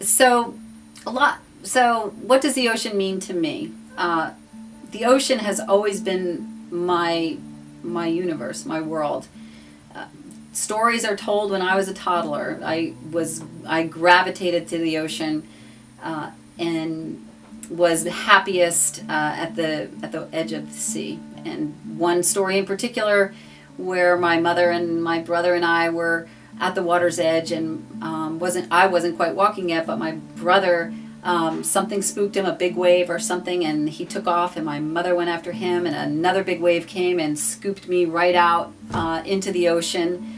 So, a lot. So, what does the ocean mean to me? The ocean has always been my universe, my world. Stories are told when I was a toddler. I gravitated to the ocean, and was the happiest at the edge of the sea. And one story in particular, where my mother and my brother and I were at the water's edge, and I wasn't quite walking yet, but my brother, something spooked him, a big wave or something, and he took off, and my mother went after him, and another big wave came and scooped me right out into the ocean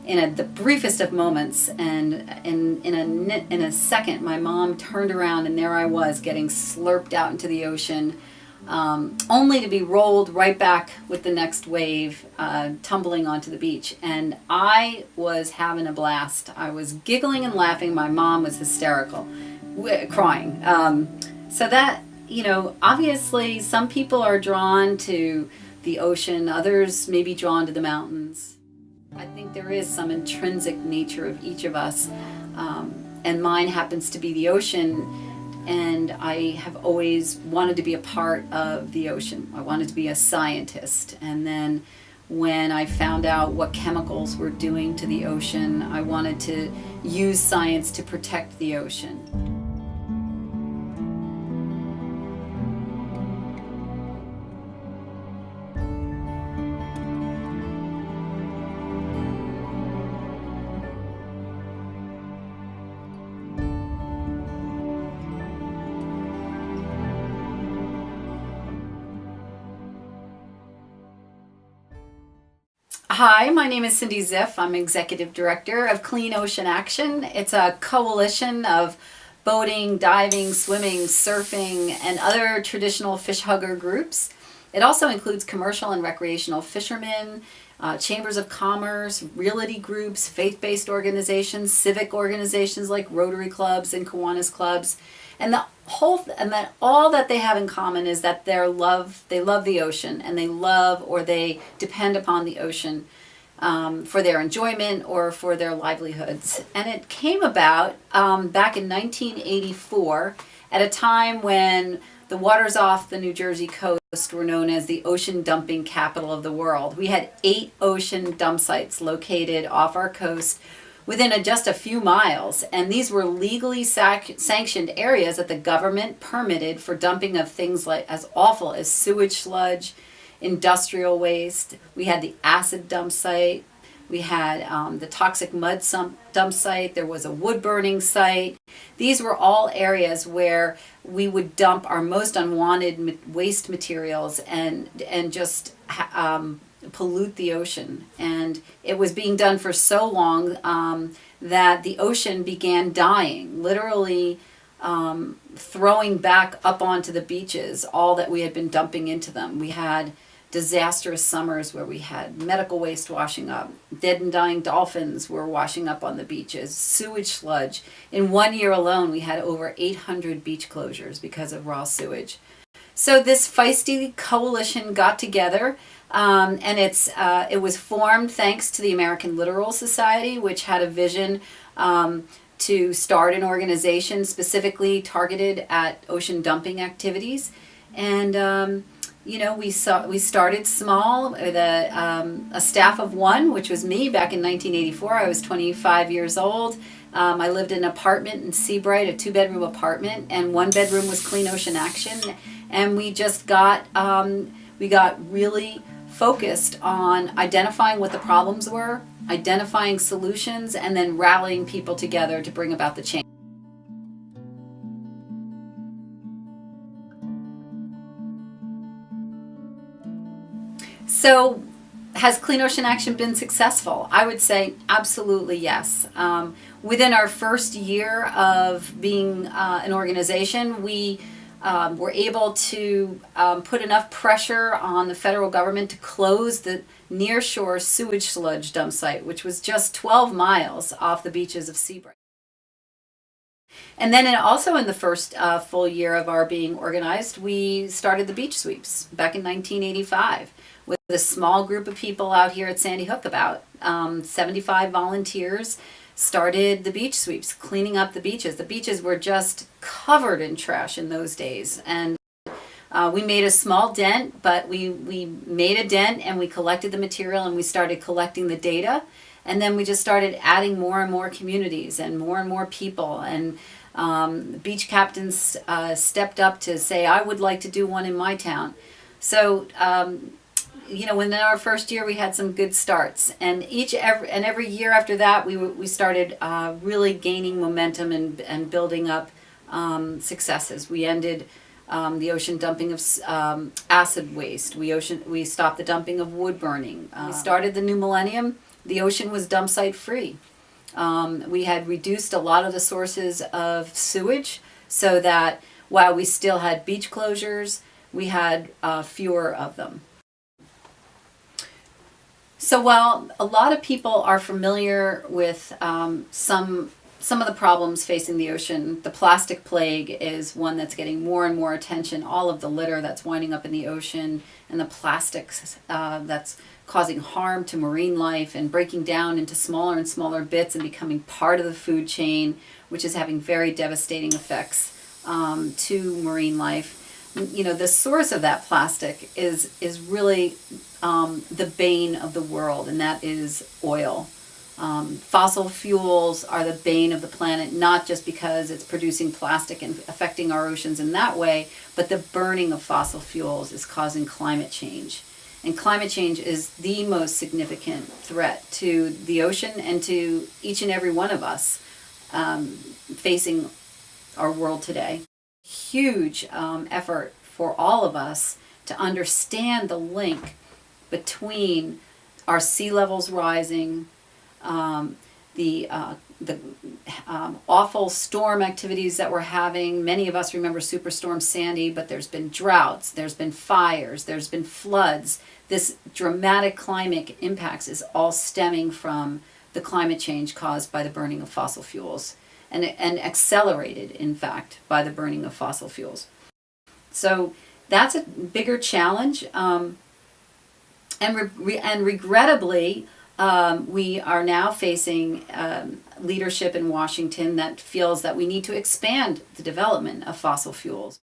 in the briefest of moments. And in a second, my mom turned around, and there I was getting slurped out into the ocean, only to be rolled right back with the next wave, tumbling onto the beach. And I was having a blast. I was giggling and laughing. My mom was hysterical, crying. So that, obviously some people are drawn to the ocean, others may be drawn to the mountains. I think there is some intrinsic nature of each of us, and mine happens to be the ocean. And I have always wanted to be a part of the ocean. I wanted to be a scientist. And then when I found out what chemicals were doing to the ocean, I wanted to use science to protect the ocean. Hi, my name is Cindy Ziff. I'm Executive Director of Clean Ocean Action. It's a coalition of boating, diving, swimming, surfing, and other traditional fish hugger groups. It also includes commercial and recreational fishermen, chambers of commerce, realty groups, faith-based organizations, civic organizations like Rotary clubs and Kiwanis clubs. And that all that they have in common is that they love the ocean, and they depend upon the ocean, for their enjoyment or for their livelihoods. And it came about back in 1984, at a time when the waters off the New Jersey coast were known as the ocean dumping capital of the world. We had 8 ocean dump sites located off our coast within just a few miles, and these were legally sanctioned areas that the government permitted for dumping of things like as awful as sewage sludge, industrial waste. We had the acid dump site. We had the toxic mud dump site. There was a wood burning site. These were all areas where we would dump our most unwanted waste materials and just pollute the ocean. And it was being done for so long that the ocean began dying, literally throwing back up onto the beaches all that we had been dumping into them. We had disastrous summers where we had medical waste washing up. Dead and dying dolphins were washing up on the beaches. Sewage sludge. In 1 year alone, we had over 800 beach closures because of raw sewage. So this feisty coalition got together, and it was formed thanks to the American Littoral Society, which had a vision to start an organization specifically targeted at ocean dumping activities. And we started small with a staff of one, which was me back in 1984. I was 25 years old. I lived in an apartment in Seabright, a 2-bedroom apartment, and 1 bedroom was Clean Ocean Action. And we just got really focused on identifying what the problems were, identifying solutions, and then rallying people together to bring about the change. So, has Clean Ocean Action been successful? I would say absolutely yes. Within our first year of being an organization, we were able to put enough pressure on the federal government to close the nearshore sewage sludge dump site, which was just 12 miles off the beaches of Seabright. And then also in the first full year of our being organized, we started the beach sweeps back in 1985. with a small group of people out here at Sandy Hook. About 75 volunteers started the beach sweeps, cleaning up the beaches. The beaches were just covered in trash in those days, and we made a small dent, but we made a dent, and we collected the material, and we started collecting the data, and then we just started adding more and more communities and more people, and beach captains stepped up to say, I would like to do one in my town. So within our first year, we had some good starts, and every year after that, we started really gaining momentum and building up successes. We ended the ocean dumping of acid waste. We stopped the dumping of wood burning. We started the new millennium. The ocean was dump site free. We had reduced a lot of the sources of sewage, so that while we still had beach closures, we had fewer of them. So while a lot of people are familiar with some of the problems facing the ocean, the plastic plague is one that's getting more and more attention. All of the litter that's winding up in the ocean, and the plastics that's causing harm to marine life and breaking down into smaller and smaller bits and becoming part of the food chain, which is having very devastating effects to marine life. The source of that plastic is really the bane of the world, and that is oil. Fossil fuels are the bane of the planet, not just because it's producing plastic and affecting our oceans in that way, but the burning of fossil fuels is causing climate change. And climate change is the most significant threat to the ocean and to each and every one of us facing our world today. Huge effort for all of us to understand the link between our sea levels rising, the awful storm activities that we're having. Many of us remember Superstorm Sandy, but there's been droughts, there's been fires, there's been floods. This dramatic climate impacts is all stemming from the climate change caused by the burning of fossil fuels, and accelerated, in fact, by the burning of fossil fuels. So that's a bigger challenge, and regrettably, we are now facing leadership in Washington that feels that we need to expand the development of fossil fuels.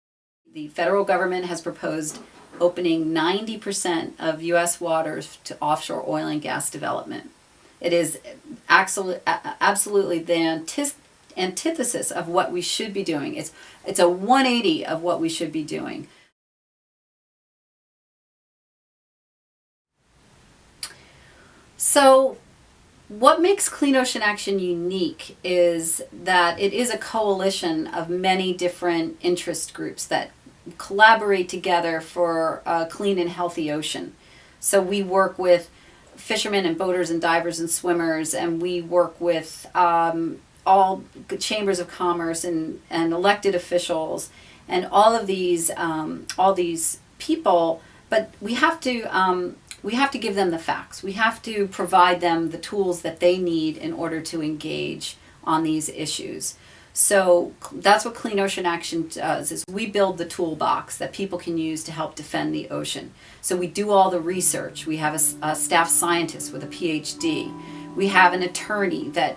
The federal government has proposed opening 90% of U.S. waters to offshore oil and gas development. It is absolutely the antithesis of what we should be doing. It's a 180 of what we should be doing. So what makes Clean Ocean Action unique is that it is a coalition of many different interest groups that collaborate together for a clean and healthy ocean. So we work with fishermen and boaters and divers and swimmers, and we work with all chambers of commerce and elected officials and all these people, but we have to give them the facts. We have to provide them the tools that they need in order to engage on these issues. So that's what Clean Ocean Action does, is we build the toolbox that people can use to help defend the ocean. So we do all the research. We have a staff scientist with a PhD. We have an attorney that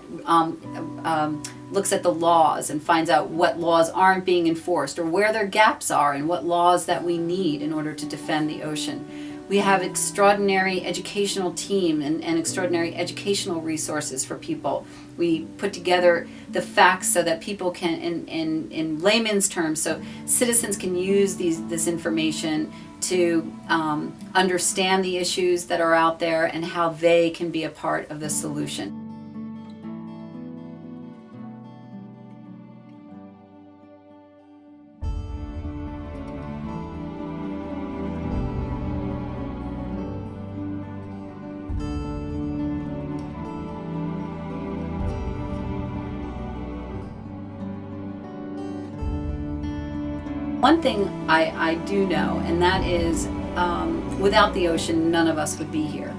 looks at the laws and finds out what laws aren't being enforced or where their gaps are and what laws that we need in order to defend the ocean. We have extraordinary educational team and extraordinary educational resources for people. We put together the facts so that people can, in layman's terms, so citizens can use this information to understand the issues that are out there and how they can be a part of the solution. One thing I do know, and that is without the ocean, none of us would be here.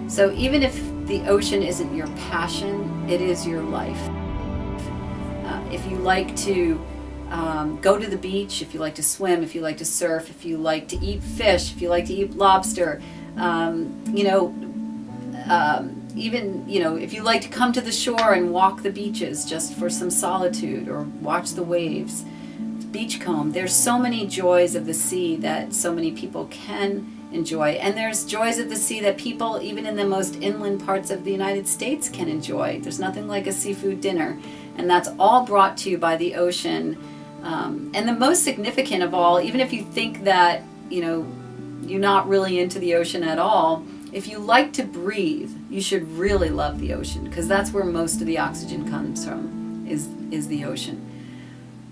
So even if the ocean isn't your passion, it is your life. If you like to go to the beach, if you like to swim, if you like to surf, if you like to eat fish, if you like to eat lobster, You know, even, you know, if you like to come to the shore and walk the beaches just for some solitude or watch the waves, beachcomb, there's so many joys of the sea that so many people can enjoy. And there's joys of the sea that people, even in the most inland parts of the United States, can enjoy. There's nothing like a seafood dinner. And that's all brought to you by the ocean. And the most significant of all, even if you think that, you know, you're not really into the ocean at all, if you like to breathe, you should really love the ocean, because that's where most of the oxygen comes from, is the ocean.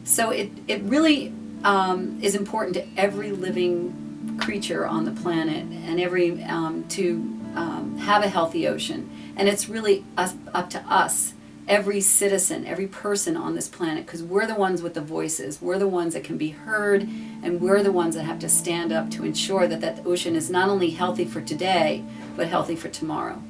So it really is important to every living creature on the planet, and every to have a healthy ocean. And it's really up to us, every citizen, every person on this planet, because we're the ones with the voices. We're the ones that can be heard, and we're the ones that have to stand up to ensure that that ocean is not only healthy for today, but healthy for tomorrow.